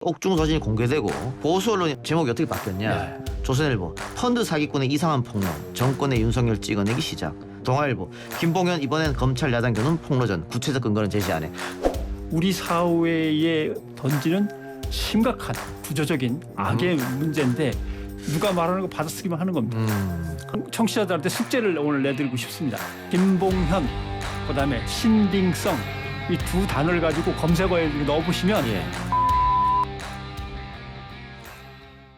옥중 서신이 공개되고 보수 언론 제목이 어떻게 바뀌었냐. 네. 조선일보 펀드 사기꾼의 이상한 폭로, 정권의 윤석열 찍어내기 시작. 동아일보 김봉현 이번엔 검찰 야당 겨눈 폭로전, 구체적 근거는 제시 안 해. 우리 사회에 던지는 심각한 구조적인 악의 문제인데 누가 말하는 거 받아쓰기만 하는 겁니다. 청취자들한테 숙제를 오늘 내드리고 싶습니다. 김봉현, 그다음에 신빙성, 이 두 단어를 가지고 검색어에 넣어보시면 예.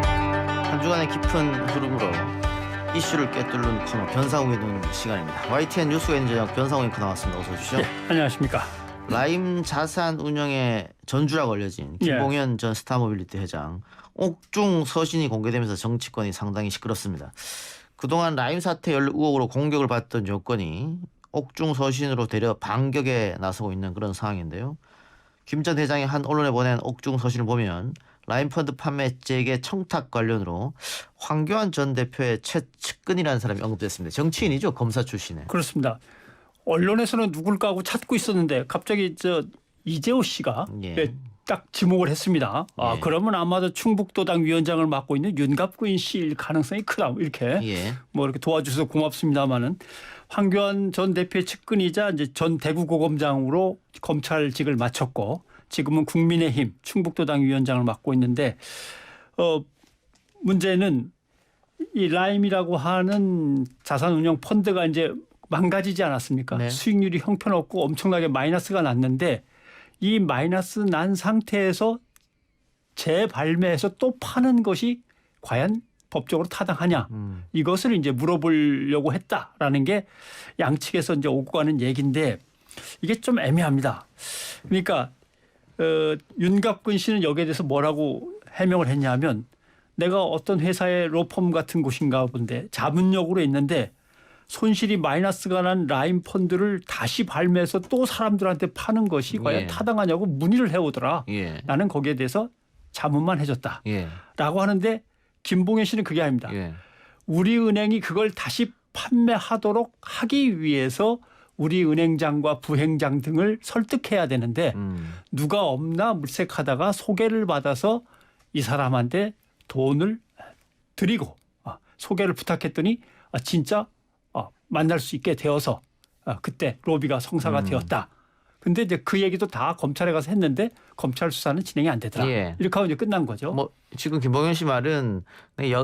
한 주간의 깊은 흐름으로 이슈를 꿰뚫는 코너 변상욱의 눈 시간입니다. YTN 뉴스엔 저녁 변상욱의 코너 나왔습니다. 어서 오십시오. 예, 안녕하십니까. 라임 자산 운영의 전주라고 알려진 김봉현 전 스타모빌리티 회장 옥중 서신이 공개되면서 정치권이 상당히 시끄럽습니다. 그동안 라임 사태 연루 의혹으로 공격을 받던 여건이 옥중 서신으로 되려 반격에 나서고 있는 그런 상황인데요. 김 전 회장이 한 언론에 보낸 옥중 서신을 보면 라임 펀드 판매 재개 청탁 관련으로 황교안 전 대표의 최측근이라는 사람이 언급됐습니다. 정치인이죠, 검사 출신에. 그렇습니다. 언론에서는 누굴까 하고 찾고 있었는데 갑자기 이재호 씨가 예. 딱 지목을 했습니다. 예. 그러면 아마도 충북도당 위원장을 맡고 있는 윤갑구인 씨일 가능성이 크다. 이렇게 예. 이렇게 도와주셔서 고맙습니다만은 황교안 전 대표의 측근이자 이제 전 대구고검장으로 검찰직을 마쳤고 지금은 국민의힘 충북도당 위원장을 맡고 있는데 문제는 이 라임이라고 하는 자산운용 펀드가 이제 망가지지 않았습니까? 네. 수익률이 형편없고 엄청나게 마이너스가 났는데 이 마이너스 난 상태에서 재발매해서 또 파는 것이 과연 법적으로 타당하냐 이것을 이제 물어보려고 했다라는 게 양측에서 이제 오고 가는 얘기인데 이게 좀 애매합니다. 그러니까 윤갑근 씨는 여기에 대해서 뭐라고 해명을 했냐면 내가 어떤 회사의 로펌 같은 곳인가 본데 자문역으로 있는데 손실이 마이너스가 난 라임 펀드를 다시 발매해서 또 사람들한테 파는 것이 과연 예. 타당하냐고 문의를 해오더라. 예. 나는 거기에 대해서 자문만 해줬다. 예. 라고 하는데 김봉현 씨는 그게 아닙니다. 예. 우리은행이 그걸 다시 판매하도록 하기 위해서 우리은행장과 부행장 등을 설득해야 되는데 누가 없나 물색하다가 소개를 받아서 이 사람한테 돈을 드리고 소개를 부탁했더니 진짜 만날 수 있게 되어서 그때 로비가 성사가 되었다. 근데 이제 그 얘기도 다 검찰에 가서 했는데 검찰 수사는 진행이 안 되더라. 예. 이렇게 하고 이제 끝난 거죠. 뭐 지금 김봉현 씨 말은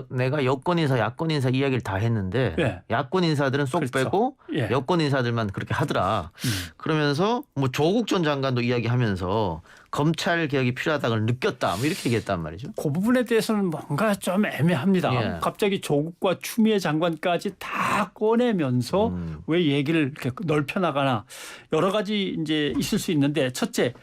내가 여권 인사, 야권 인사 이야기를 다 했는데 예. 야권 인사들은 쏙 그렇죠. 빼고 예. 여권 인사들만 그렇게 하더라. 그러면서 뭐 조국 전 장관도 이야기하면서 검찰 개혁이 필요하다는 걸 느꼈다. 뭐 이렇게 얘기했단 말이죠. 그 부분에 대해서는 뭔가 좀 애매합니다. 예. 갑자기 조국과 추미애 장관까지 다 꺼내면서 왜 얘기를 이렇게 넓혀 나가나 여러 가지 이제 있을 수 있는데 첫째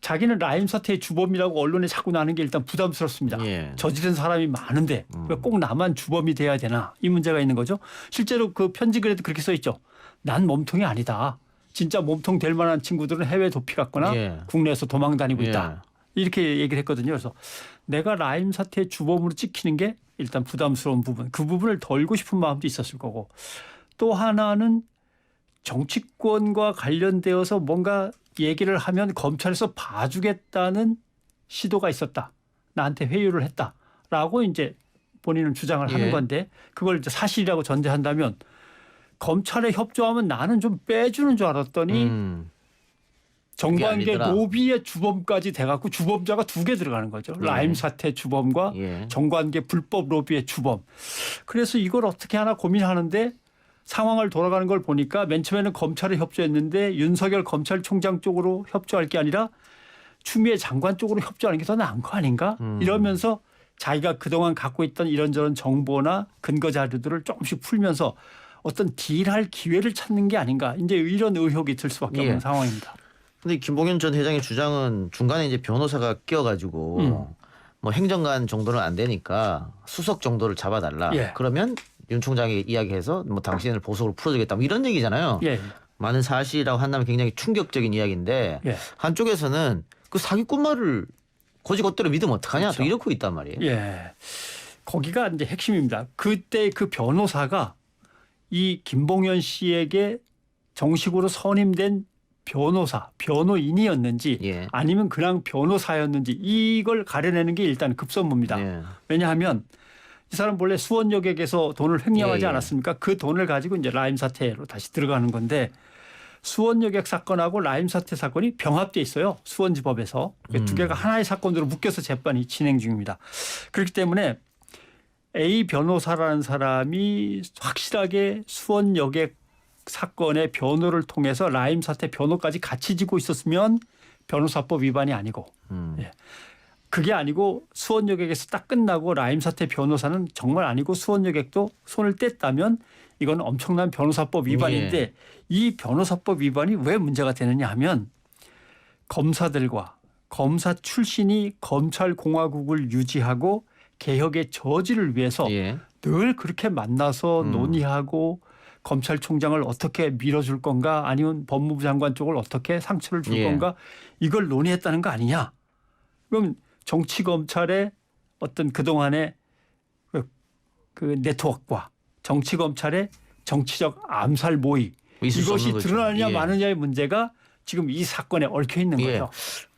자기는 라임 사태의 주범이라고 언론에 자꾸 나는 게 일단 부담스럽습니다. 예. 저지른 사람이 많은데 왜 꼭 나만 주범이 돼야 되나 이 문제가 있는 거죠. 실제로 그 편지글에도 그렇게 써 있죠. 난 몸통이 아니다. 진짜 몸통 될 만한 친구들은 해외 도피 갔거나 예. 국내에서 도망 다니고 예. 있다. 이렇게 얘기를 했거든요. 그래서 내가 라임 사태의 주범으로 찍히는 게 일단 부담스러운 부분. 그 부분을 덜고 싶은 마음도 있었을 거고 또 하나는 정치권과 관련되어서 뭔가 얘기를 하면 검찰에서 봐주겠다는 시도가 있었다. 나한테 회유를 했다라고 이제 본인은 주장을 하는 예. 건데 그걸 이제 사실이라고 전제한다면 검찰에 협조하면 나는 좀 빼주는 줄 알았더니 정관계 아니더라. 로비의 주범까지 돼갖고 주범자가 두 개 들어가는 거죠. 예. 라임 사태 주범과 예. 정관계 불법 로비의 주범. 그래서 이걸 어떻게 하나 고민하는데 상황을 돌아가는 걸 보니까 맨 처음에는 검찰에 협조했는데 윤석열 검찰총장 쪽으로 협조할 게 아니라 추미애 장관 쪽으로 협조하는 게 더 나은 거 아닌가? 이러면서 자기가 그동안 갖고 있던 이런저런 정보나 근거 자료들을 조금씩 풀면서 어떤 딜할 기회를 찾는 게 아닌가. 이제 이런 의혹이 들 수밖에 없는 상황입니다. 근데 김봉현 전 회장의 주장은 중간에 이제 변호사가 끼어가지고 뭐 행정관 정도는 안 되니까 수석 정도를 잡아달라. 예. 그러면 윤 총장이 이야기해서 뭐 당신을 보석으로 풀어주겠다. 뭐 이런 얘기잖아요. 예. 많은 사실이라고 한다면 굉장히 충격적인 이야기인데 예. 한쪽에서는 그 사기꾼 말을 거지것대로 믿으면 어떡하냐 그렇죠. 또 이러고 있단 말이에요. 예. 거기가 이제 핵심입니다. 그때 그 변호사가 이 김봉현 씨에게 정식으로 선임된 변호사, 변호인이었는지 예. 아니면 그냥 변호사였는지 이걸 가려내는 게 일단 급선무입니다. 예. 왜냐하면 이 사람 본래 수원여객에서 돈을 횡령하지 예, 예. 않았습니까? 그 돈을 가지고 이제 라임 사태로 다시 들어가는 건데 수원여객 사건하고 라임 사태 사건이 병합돼 있어요. 수원지법에서. 두 개가 하나의 사건으로 묶여서 재판이 진행 중입니다. 그렇기 때문에 A 변호사라는 사람이 확실하게 수원여객 사건의 변호를 통해서 라임 사태 변호까지 같이 지고 있었으면 변호사법 위반이 아니고 예. 그게 아니고 수원여객에서 딱 끝나고 라임 사태 변호사는 정말 아니고 수원여객도 손을 뗐다면 이건 엄청난 변호사법 위반인데 예. 이 변호사법 위반이 왜 문제가 되느냐 하면 검사들과 검사 출신이 검찰공화국을 유지하고 개혁의 저지를 위해서 예. 늘 그렇게 만나서 논의하고 검찰총장을 어떻게 밀어줄 건가 아니면 법무부 장관 쪽을 어떻게 상처를 줄 예. 건가 이걸 논의했다는 거 아니냐. 그럼 정치검찰의 어떤 그동안의 그 네트워크와 정치검찰의 정치적 암살 모의 있을 수 이것이 없는 거죠. 드러나느냐 예. 마느냐의 문제가 지금 이 사건에 얽혀 있는 예. 거죠.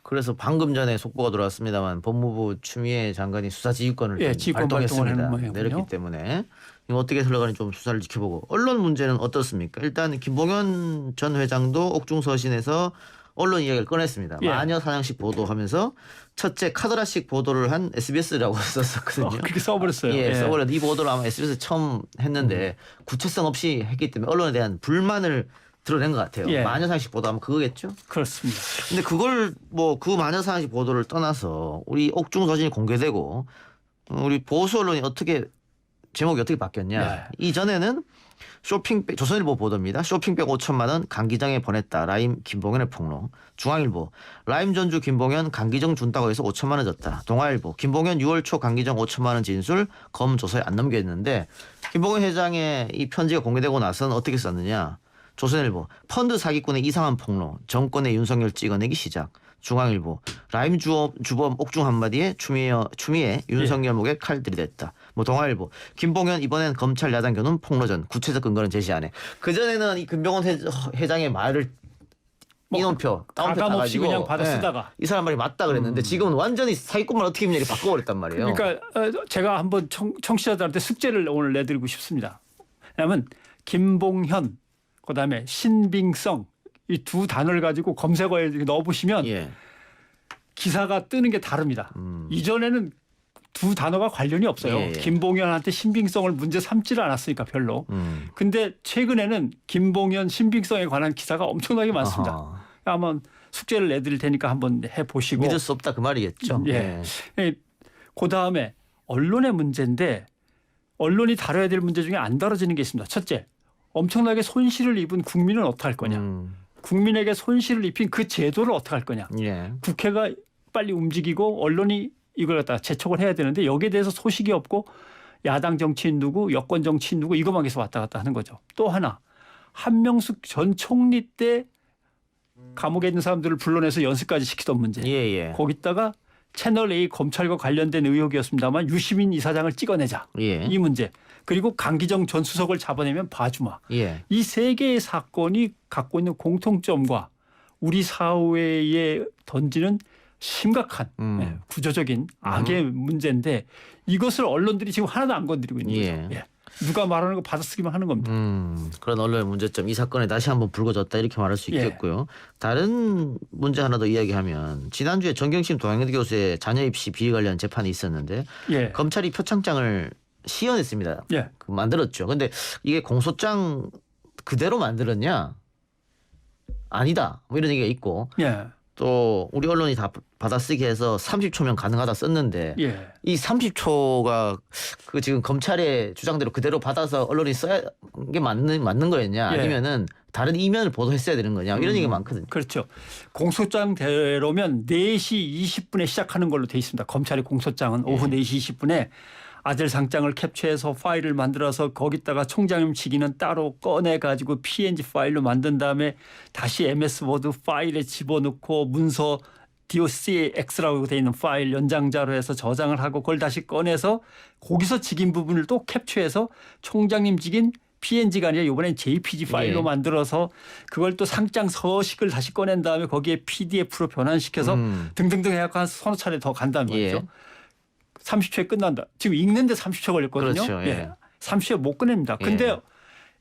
그래서 방금 전에 속보가 들어왔습니다만 법무부 추미애 장관이 수사 지휘권을 예, 좀 지휘권 발동을 발동했습니다. 하는 모양이군요. 내렸기 때문에 이거 어떻게 흘러가는지 좀 수사를 지켜보고 언론 문제는 어떻습니까? 일단 김봉현 전 회장도 옥중서신에서 언론 이야기를 꺼냈습니다. 예. 마녀 사냥식 보도하면서 첫째 카더라식 보도를 한 SBS라고 썼었거든요. 그렇게 써버렸어요. 예, 예. 써버렸는데 이 보도를 아마 SBS 처음 했는데 구체성 없이 했기 때문에 언론에 대한 불만을 드러낸 것 같아요. 예. 마녀 사냥식 보도하면 그거겠죠? 그렇습니다. 근데 그걸 뭐 그 마녀 사냥식 보도를 떠나서 우리 옥중서신이 공개되고 우리 보수 언론이 어떻게 제목이 어떻게 바뀌었냐? 네. 이전에는 쇼핑백 조선일보 보도입니다. 쇼핑백 5천만 원 강기정에 보냈다. 라임 김봉현의 폭로. 중앙일보 라임 전주 김봉현 강기정 준다고 해서 5천만 원 줬다. 동아일보 김봉현 6월 초 강기정 5천만 원 진술 검 조서에 안 넘겼는데 김봉현 회장의 이 편지가 공개되고 나서는 어떻게 썼느냐? 조선일보 펀드 사기꾼의 이상한 폭로. 정권의 윤석열 찍어내기 시작. 중앙일보 라임 주범 옥중 한마디에 추미애 윤석열 목에 칼 들이댔다. 뭐 동아일보 김봉현 이번엔 검찰 야당 겨눈 폭로전 구체적 근거는 제시 안 해. 그전에는 이 김병헌 회장의 말을 인원표 다운표 가감없이 따가지고 그냥 받아 쓰다가 이 사람 말이 맞다 그랬는데 지금은 완전히 사기꾼만 어떻게 했냐 이렇게 바꿔버렸단 말이에요. 그러니까 제가 한번 청취자들한테 숙제를 오늘 내드리고 싶습니다. 왜냐하면 김봉현 그다음에 신빙성 이 두 단어를 가지고 검색어에 넣어보시면 예. 기사가 뜨는 게 다릅니다. 이전에는 두 단어가 관련이 없어요. 예, 예. 김봉현한테 신빙성을 문제 삼지를 않았으니까 별로. 근데 최근에는 김봉현 신빙성에 관한 기사가 엄청나게 많습니다. 아하. 한번 숙제를 내드릴 테니까 한번 해보시고. 믿을 수 없다 그 말이겠죠. 예. 그다음에 언론의 문제인데 언론이 다뤄야 될 문제 중에 안 다뤄지는 게 있습니다. 첫째, 엄청나게 손실을 입은 국민은 어떻게 할 거냐. 국민에게 손실을 입힌 그 제도를 어떻게 할 거냐. 예. 국회가 빨리 움직이고 언론이 이걸 갖다 재촉을 해야 되는데 여기에 대해서 소식이 없고 야당 정치인 누구 여권 정치인 누구 이것만 계속 왔다 갔다 하는 거죠. 또 하나 한명숙 전 총리 때 감옥에 있는 사람들을 불러내서 연수까지 시키던 문제. 예. 거기다가 채널 A 검찰과 관련된 의혹이었습니다만 유시민 이사장을 찍어내자. 예. 이 문제. 그리고 강기정 전 수석을 잡아내면 봐주마. 예. 이 세 개의 사건이 갖고 있는 공통점과 우리 사회에 던지는 심각한 구조적인 악의 문제인데 이것을 언론들이 지금 하나도 안 건드리고 있는 거죠. 예. 누가 말하는 거 받아쓰기만 하는 겁니다. 그런 언론의 문제점 이 사건에 다시 한번 불거졌다 이렇게 말할 수 있겠고요. 다른 문제 하나 더 이야기하면 지난주에 정경심 동양대 교수의 자녀 입시 비리 관련 재판이 있었는데 검찰이 표창장을 시연했습니다. 만들었죠. 근데 이게 공소장 그대로 만들었냐? 아니다. 뭐 이런 얘기가 있고 또 우리 언론이 다 받아쓰기 해서 30초면 가능하다 썼는데 이 30초가 그 지금 검찰의 주장대로 그대로 받아서 언론이 써야 게 맞는 거였냐 아니면은 다른 이면을 보도했어야 되는 거냐 이런 얘기가 많거든요. 그렇죠. 공소장대로면 4시 20분에 시작하는 걸로 돼 있습니다. 검찰의 공소장은 오후 4시 20분에 아들 상장을 캡처해서 파일을 만들어서 거기다가 총장님 직위는 따로 꺼내가지고 PNG 파일로 만든 다음에 다시 MS 워드 파일에 집어넣고 문서 DOCX라고 되어 있는 파일 연장자로 해서 저장을 하고 그걸 다시 꺼내서 거기서 직인 부분을 또 캡처해서 총장님 직인 PNG가 아니라 이번엔 JPG 파일로 예. 만들어서 그걸 또 상장 서식을 다시 꺼낸 다음에 거기에 PDF로 변환시켜서 등등등 해갖고 한 서너 차례 더 간단 말이죠. 예. 30초에 끝난다. 지금 읽는데 30초 걸렸거든요. 그렇죠. 예. 30초에 못 끝냅니다. 근데 예.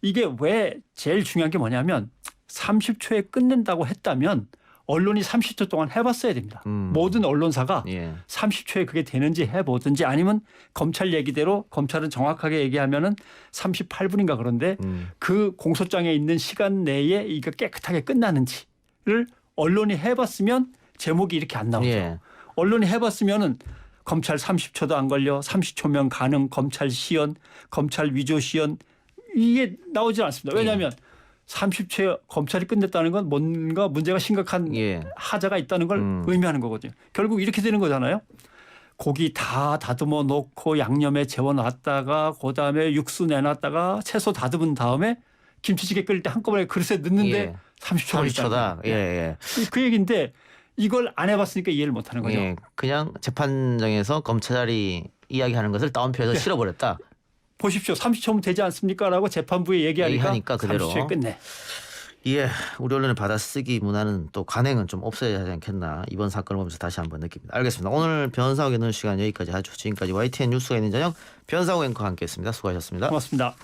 이게 왜 제일 중요한 게 뭐냐면 30초에 끝낸다고 했다면 언론이 30초 동안 해봤어야 됩니다. 모든 언론사가 예. 30초에 그게 되는지 해보든지 아니면 검찰 얘기대로 검찰은 정확하게 얘기하면은 38분인가 그런데 그 공소장에 있는 시간 내에 이거 깨끗하게 끝나는지를 언론이 해봤으면 제목이 이렇게 안 나오죠. 예. 언론이 해봤으면은 검찰 30초도 안 걸려 30초면 가능 검찰 시연 검찰 위조 시연 이게 나오지 않습니다. 왜냐하면 30초에 검찰이 끝냈다는 건 뭔가 문제가 심각한 예. 하자가 있다는 걸 의미하는 거거든요. 결국 이렇게 되는 거잖아요. 고기 다 다듬어 놓고 양념에 재워놨다가 그다음에 육수 내놨다가 채소 다듬은 다음에 김치찌개 끓일 때 한꺼번에 그릇에 넣는데 예. 30초 걸린다. 30초다. 예, 예. 그 얘기인데 이걸 안 해봤으니까 이해를 못하는 거죠. 예. 그냥 재판정에서 검찰이 이야기하는 것을 다운표해서 실어버렸다. 보십시오. 30초면 되지 않습니까라고 재판부에 얘기하니까 그대로. 30초에 끝내. 예, 우리 언론의 받아쓰기 문화는 또 관행은 좀 없어야 하지 않겠나 이번 사건을 보면서 다시 한번 느낍니다. 알겠습니다. 오늘 변사옥에 넣은 시간 여기까지 하죠. 지금까지 YTN 뉴스가 있는 저녁 변사옥 앵커와 함께했습니다. 수고하셨습니다. 고맙습니다.